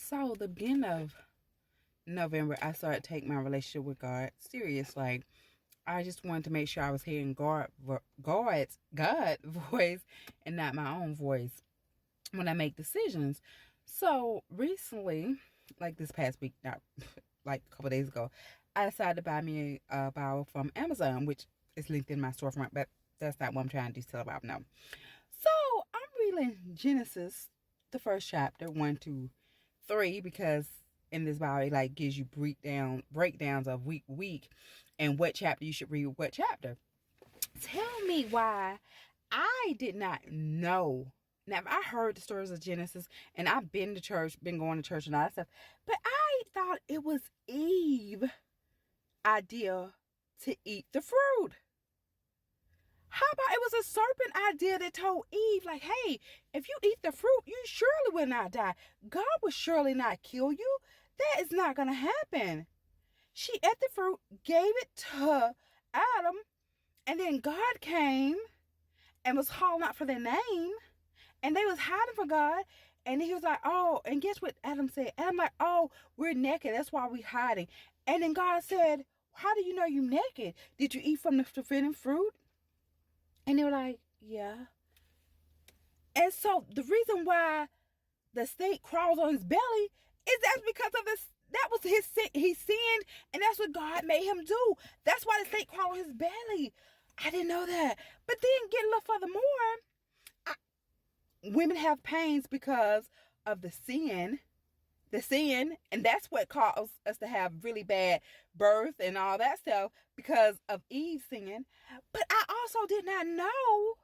So the beginning of November, I started taking my relationship with God serious. Like I just wanted to make sure I was hearing God voice and not my own voice when I make decisions. So recently, like this past week, not like a couple days ago, I decided to buy me a Bible from Amazon, which is linked in my storefront, but that's not what I'm trying to tell about now. So I'm reading Genesis, the first chapter, 1 to 3, because in this Bible it like gives you breakdowns of week and what chapter you should read what chapter. Tell me why I did not know. Now I heard the stories of Genesis and I've been to church, been going to church and all that stuff, but I thought it was Eve idea to eat the fruit. How about it was a serpent idea that told Eve, like, hey, if you eat the fruit, you surely will not die. God will surely not kill you. That is not going to happen. She ate the fruit, gave it to Adam, and then God came and was calling out for their name, and they was hiding for God. And he was like, oh, and guess what Adam said? Adam like, oh, we're naked. That's why we're hiding. And then God said, how do you know you're naked? Did you eat from the forbidden fruit? And they were like, yeah. And so the reason why the snake crawls on his belly is that's because of this. That was his sin. He sinned, and that's what God made him do. That's why the snake crawled on his belly. I didn't know that. But then get a little further more. Women have pains because of the sin, and that's what caused us to have really bad birth and all that stuff because of Eve's sin. But I also did not know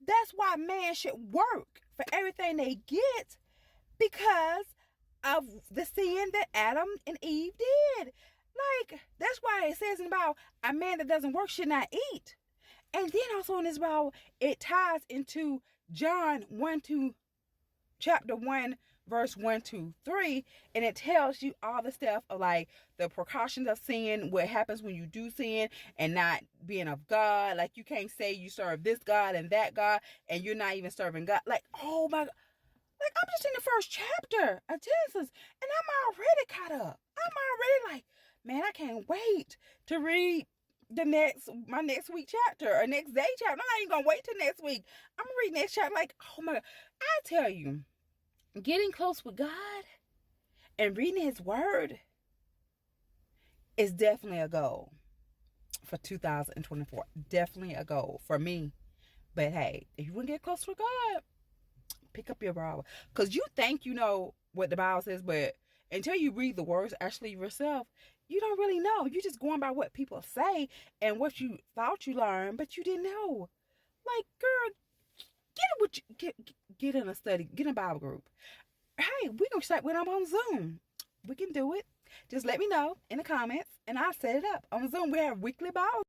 that's why man should work for everything they get because of the sin that Adam and Eve did. Like, that's why it says about a man that doesn't work should not eat. And then also in this Bible, it ties into John 1 verse 1 to 3, and it tells you all the stuff of like the precautions of sin, what happens when you do sin and not being of God. Like you can't say you serve this God and that God and you're not even serving God. Like, oh my God. Like I'm just in the first chapter of Genesis and I'm already caught up. I'm already like, man, I can't wait to read my next week chapter or next day chapter. I'm not even gonna wait till next week. I'm gonna read next chapter. Like, oh my God. I tell you, getting close with God and reading his word is definitely a goal for 2024. Definitely a goal for me. But hey, if you want to get close with God, pick up your Bible. Because you think you know what the Bible says, but until you read the words actually yourself, you don't really know. You're just going by what people say and what you thought you learned, but you didn't know. Like, girl, get in a study, get in a Bible group. Hey, we gonna start when I'm on Zoom. We can do it. Just let me know in the comments, and I'll set it up on Zoom. We have weekly Bible